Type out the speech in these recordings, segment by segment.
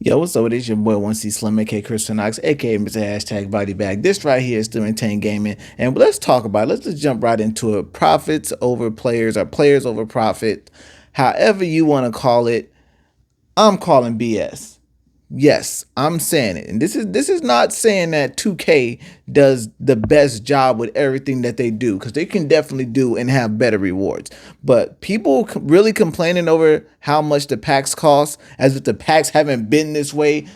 Yo, what's up? It's your boy 1C Slim, aka Chris Knox, aka Mr. Hashtag Body Bag. This right here is still maintain gaming. And let's talk about it. Let's just jump right into it. Profits over players or players over profit. However you want to call it, I'm calling BS. Yes, I'm saying it. And this is not saying that 2K does the best job with everything that they do, because they can definitely do and have better rewards. But people really complaining over how much the packs cost, as if the packs haven't been this way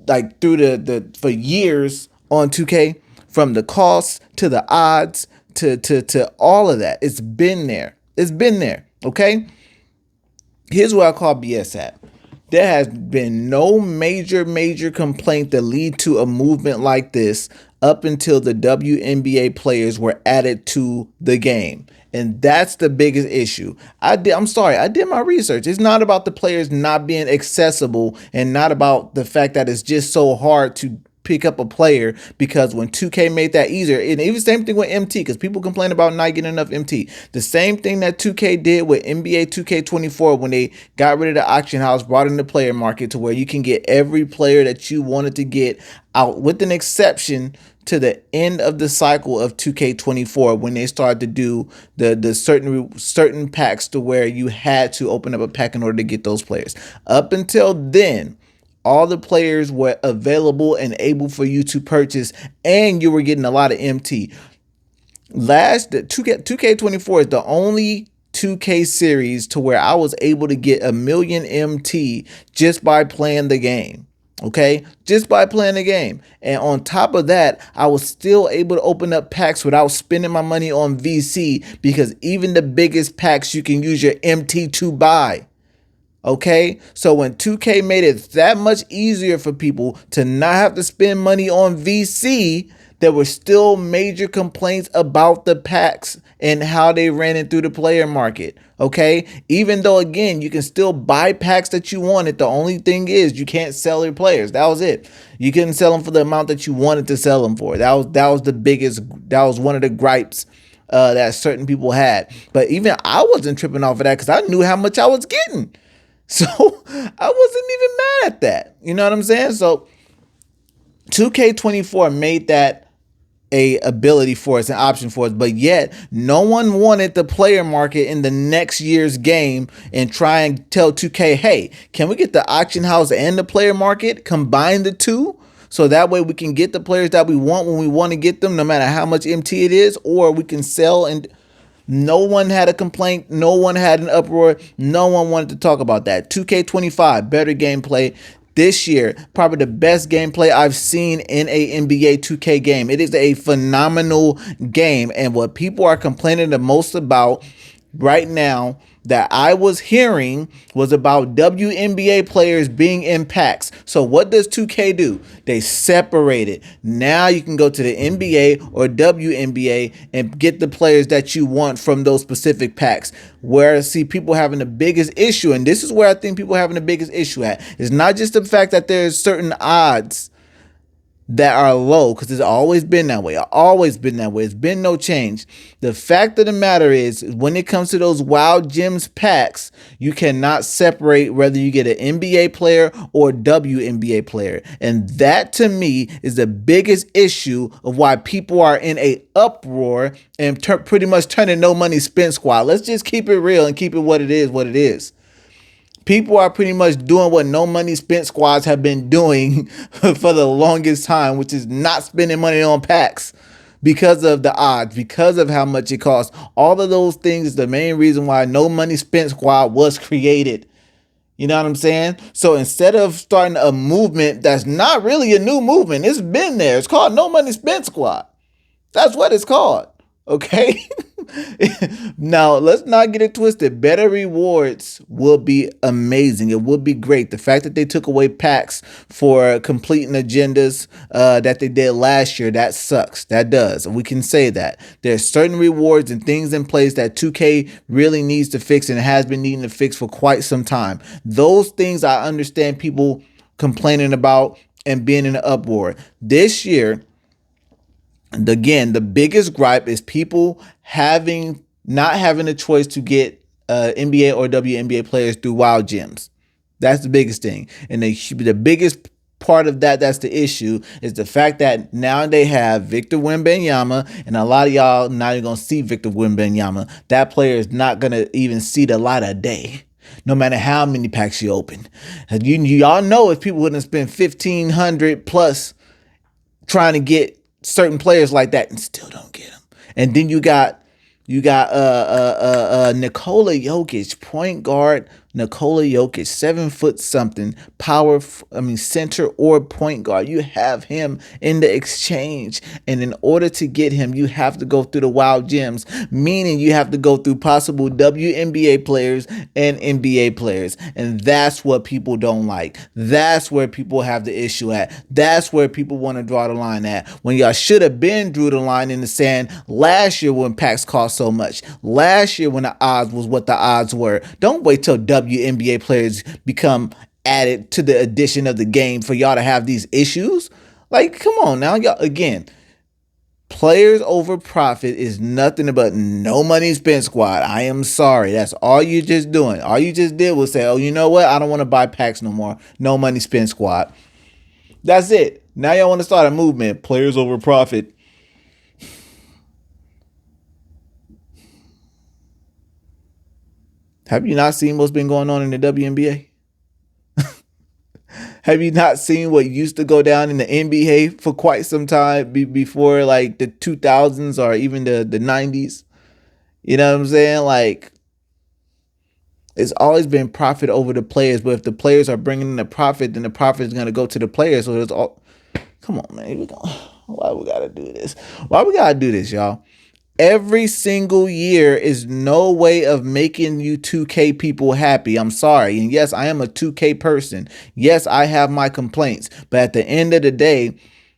like through the for years on 2K, from the costs to the odds to all of that. It's been there. It's been there. Okay? Here's what I call BS at. There has been no major complaint that lead to a movement like this up until the WNBA players were added to the game. And that's the biggest issue. I'm sorry, I did my research. It's not about the players not being accessible and not about the fact that it's just so hard to pick up a player, because when 2K made that easier, and even same thing with MT, because people complain about not getting enough MT. The same thing that 2K did with NBA 2K24 when they got rid of the auction house, brought in the player market to where you can get every player that you wanted to get out, with an exception to the end of the cycle of 2K24, when they started to do the certain packs to where you had to open up a pack in order to get those players. Up until then, all the players were available and able for you to purchase, and you were getting a lot of MT. 2K24 is the only 2K series to where I was able to get 1,000,000 MT just by playing the game. Okay, just by playing the game. And on top of that, I was still able to open up packs without spending my money on VC, because even the biggest packs you can use your MT to buy. Okay, so when 2K made it that much easier for people to not have to spend money on VC, there were still major complaints about the packs and how they ran it through the player market. Okay, even though again you can still buy packs that you wanted, the only thing is you can't sell your players. That was it. You couldn't sell them for the amount that you wanted to sell them for. That was the biggest. That was one of the gripes that certain people had. But even I wasn't tripping off of that, because I knew how much I was getting. So I wasn't even mad at that. You know what I'm saying? So 2K24 made that a ability for us, an option for us, but yet no one wanted the player market in the next year's game and try and tell 2K, hey, can we get the auction house and the player market, combine the two? So that way we can get the players that we want when we want to get them, no matter how much MT it is, or we can sell. And no one had a complaint. No one had an uproar. No one wanted to talk about that. 2K25, better gameplay this year. Probably the best gameplay I've seen in a NBA 2K game. It is a phenomenal game. And what people are complaining the most about right now that I was hearing was about WNBA players being in packs. So what does 2K do? They separate it. Now you can go to the NBA or WNBA and get the players that you want from those specific packs. Where, see, people having the biggest issue, and this is where I think people having the biggest issue at, is not just the fact that there's certain odds that are low, because it's always been that way. Always been that way. It's been no change. The fact of the matter is, when it comes to those Wild Gems packs, you cannot separate whether you get an NBA player or WNBA player. And that, to me, is the biggest issue of why people are in a uproar and pretty much turning no money spent squad. Let's just keep it real and keep it what it is. People are pretty much doing what no money spent squads have been doing for the longest time, which is not spending money on packs, because of the odds, because of how much it costs. All of those things is the main reason why no money spent squad was created. You know what I'm saying? So instead of starting a movement that's not really a new movement, it's been there. It's called No Money Spent Squad. That's what it's called. Okay. Now, let's not get it twisted. Better rewards will be amazing. It will be great. The fact that they took away packs for completing agendas that they did last year, that sucks. That does. We can say that. There's certain rewards and things in place that 2K really needs to fix and has been needing to fix for quite some time. Those things I understand people complaining about and being in an uproar. This year, and again, the biggest gripe is people not having a choice to get NBA or WNBA players through Wild Gems. That's the biggest thing. And the biggest part of that's the issue, is the fact that now they have Victor Wembanyama, and a lot of y'all not even gonna see Victor Wembanyama. That player is not gonna even see the light of day, no matter how many packs you open. Y'all know if people wouldn't spend 1,500 plus trying to get certain players like that and still don't get them. And then you got Nikola Jokic, point guard. Nikola Jokic, 7 foot something, center or point guard. You have him in the exchange, and in order to get him, you have to go through the wild gems, meaning you have to go through possible WNBA players and NBA players, and that's what people don't like. That's where people have the issue at. That's where people want to draw the line at. When y'all should have been drew the line in the sand last year when packs cost so much. Last year when the odds was what the odds were. Don't wait till WNBA players become added to the addition of the game for y'all to have these issues. Like, come on now, y'all. Again, players over profit is nothing but no money spent squad. I am sorry. That's all you just doing. All you just did was say, oh, you know what? I don't want to buy packs no more. No money spent squad. That's it. Now y'all want to start a movement. Players over profit. Have you not seen what's been going on in the WNBA? Have you not seen what used to go down in the NBA for quite some time before like the 2000s or even the 90s? You know what I'm saying? Like, it's always been profit over the players, but if the players are bringing in the profit, then the profit is going to go to the players. So it's all, come on, man. Why we got to do this? Why we got to do this, y'all? Every single year is no way of making you 2K people happy. I'm sorry. And yes, I am a 2K person. Yes, I have my complaints. But at the end of the day,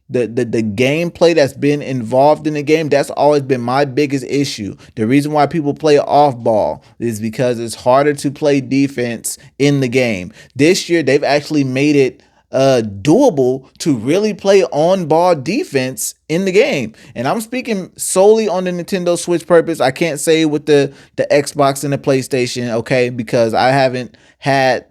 the gameplay that's been involved in the game, that's always been my biggest issue. The reason why people play off ball is because it's harder to play defense in the game. This year, they've actually made it doable to really play on ball defense in the game. And I'm speaking solely on the Nintendo Switch purpose. I can't say with the Xbox and the PlayStation, okay, because I haven't had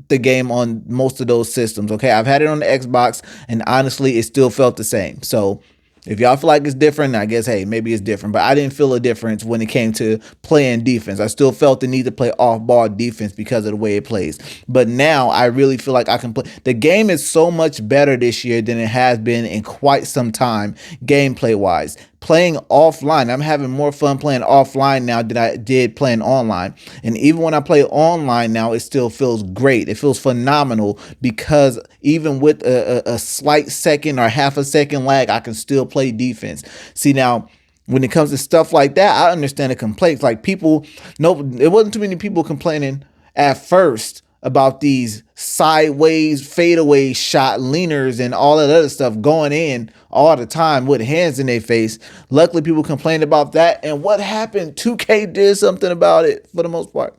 the game on most of those systems. Okay, I've had it on the Xbox, and honestly, it still felt the same. So if y'all feel like it's different, I guess, hey, maybe it's different. But I didn't feel a difference when it came to playing defense. I still felt the need to play off-ball defense because of the way it plays. But now I really feel like I can play. The game is so much better this year than it has been in quite some time, gameplay-wise. Playing offline, I'm having more fun playing offline now than I did playing online. And even when I play online now, it still feels great. It feels phenomenal because even with a slight second or half a second lag, I can still play defense. See, now, when it comes to stuff like that, I understand the complaints. Like, people, no, it wasn't too many people complaining at first about these sideways fadeaway shot leaners and all that other stuff going in all the time with hands in their face. Luckily, people complained about that. And what happened? 2K did something about it for the most part.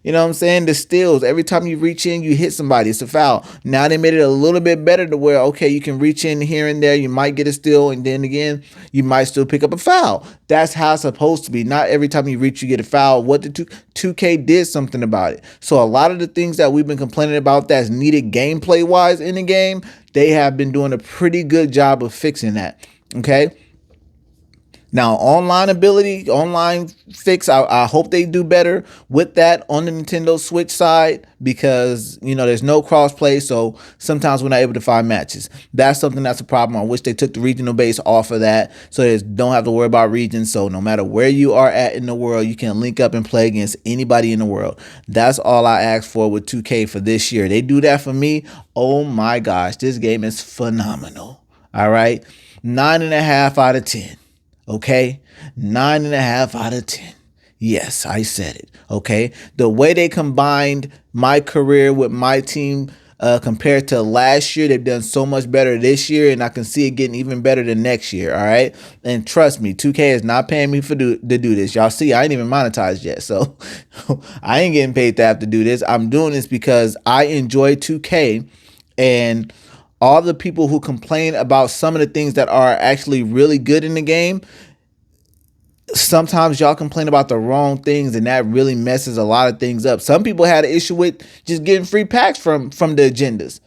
You know what I'm saying? The steals, every time you reach in, you hit somebody. It's a foul. Now they made it a little bit better to where, okay, you can reach in here and there. You might get a steal, and then again, you might still pick up a foul. That's how it's supposed to be. Not every time you reach, you get a foul. What the 2K did something about it. So a lot of the things that we've been complaining about that's needed gameplay-wise in the game, they have been doing a pretty good job of fixing that. Okay? Now, online fix, I hope they do better with that on the Nintendo Switch side because, you know, there's no crossplay, so sometimes we're not able to find matches. That's something that's a problem. I wish they took the regional base off of that so they don't have to worry about regions. So no matter where you are at in the world, you can link up and play against anybody in the world. That's all I ask for with 2K for this year. They do that for me. Oh my gosh, this game is phenomenal. All right, 9.5 out of 10. Okay, 9.5 out of 10. Yes, I said it. Okay, the way they combined my career with my team compared to last year, they've done so much better this year, and I can see it getting even better than next year. All right, and trust me, 2K is not paying me to do this. Y'all see, I ain't even monetized yet, so I ain't getting paid to have to do this. I'm doing this because I enjoy 2K, and all the people who complain about some of the things that are actually really good in the game, sometimes y'all complain about the wrong things, and that really messes a lot of things up. Some people had an issue with just getting free packs from the agendas.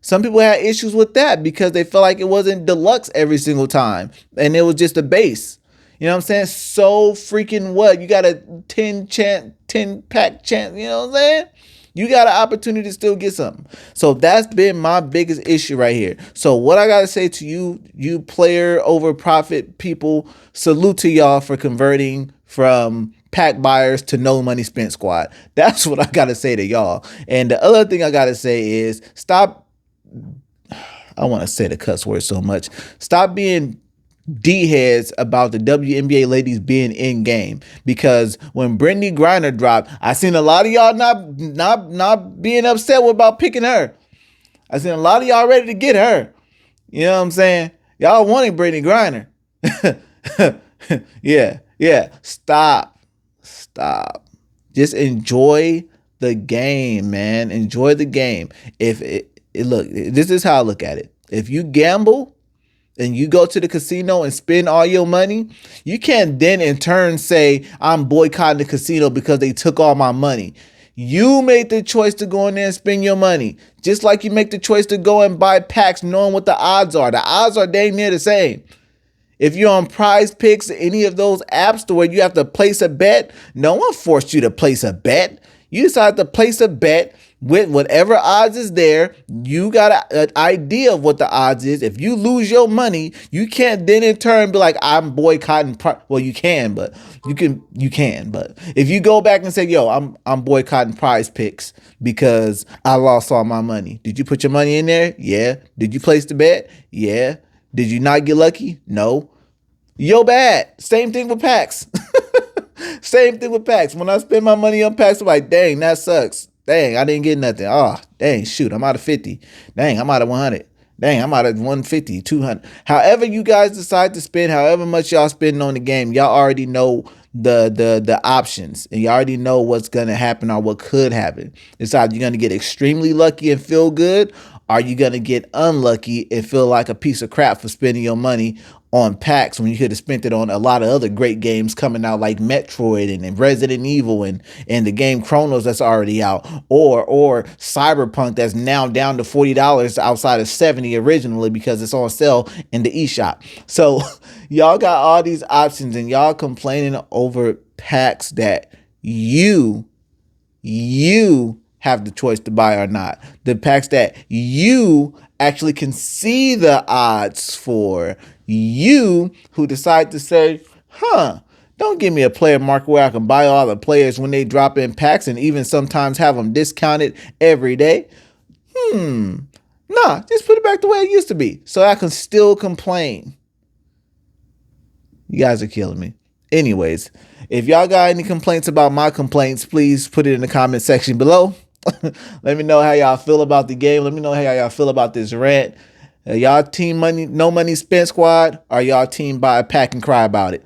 Some people had issues with that because they felt like it wasn't deluxe every single time and it was just a base. You know what I'm saying? So freaking what? You got a 10 pack chance, you know what I'm saying? You got an opportunity to still get something. So that's been my biggest issue right here. So what I got to say to you player over profit people, salute to y'all for converting from pack buyers to no money spent squad. That's what I got to say to y'all. And the other thing I got to say is stop. I want to say the cuss word so much. Stop being D-heads about the WNBA ladies being in game, because when Brittany Griner dropped, I seen a lot of y'all not being upset about picking her. I seen a lot of y'all ready to get her. You know what I'm saying? Y'all wanting Brittany Griner. Yeah. Stop. Just enjoy the game, man. Enjoy the game. Look, this is how I look at it. If you gamble and you go to the casino and spend all your money, you can't then in turn say, I'm boycotting the casino because they took all my money. You made the choice to go in there and spend your money. Just like you make the choice to go and buy packs knowing what the odds are. The odds are dang near the same. If you're on Prize Picks, any of those apps to where you have to place a bet, no one forced you to place a bet. You decided to place a bet with whatever odds is there. You got an idea of what the odds is. If you lose your money, you can't then in turn be like, I'm boycotting. Well, you can, but But if you go back and say, yo, I'm boycotting Prize Picks because I lost all my money. Did you put your money in there? Yeah. Did you place the bet? Yeah. Did you not get lucky? No. Yo, bad. Same thing with packs. Same thing with packs. When I spend my money on packs, I'm like, dang, that sucks. Dang, I didn't get nothing. Oh, dang, shoot, I'm out of 50. Dang, I'm out of 100. Dang, I'm out of 150, 200. However you guys decide to spend, however much y'all spending on the game, y'all already know the options, and you already know what's going to happen or what could happen. It's either you're going to get extremely lucky and feel good, or you're going to get unlucky and feel like a piece of crap for spending your money on packs when you could have spent it on a lot of other great games coming out like Metroid and Resident Evil and the game Chronos that's already out, or Cyberpunk that's now down to $40 outside of $70 originally because it's on sale in the eShop. So y'all got all these options and y'all complaining over packs that you have the choice to buy or not. The packs that you actually can see the odds for. You who decide to say, don't give me a player market where I can buy all the players when they drop in packs and even sometimes have them discounted every day. Nah, just put it back the way it used to be so I can still complain. You guys are killing me. Anyways, if y'all got any complaints about my complaints, please put it in the comment section below. Let me know how y'all feel about the game. Let me know how y'all feel about this rant. Y'all team money, no money spent squad, or y'all team buy a pack and cry about it?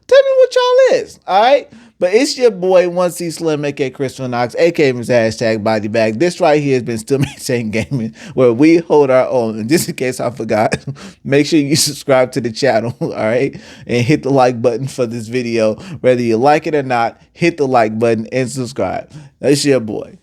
Tell me what y'all is, all right? But it's your boy 1C Slim, aka Crystal Knox, aka Mr. Hashtag Body Bag. This right here has been Still Maintain Gaming, where we hold our own. And just in case I forgot, make sure you subscribe to the channel, all right? And hit the like button for this video. Whether you like it or not, hit the like button and subscribe. That's your boy.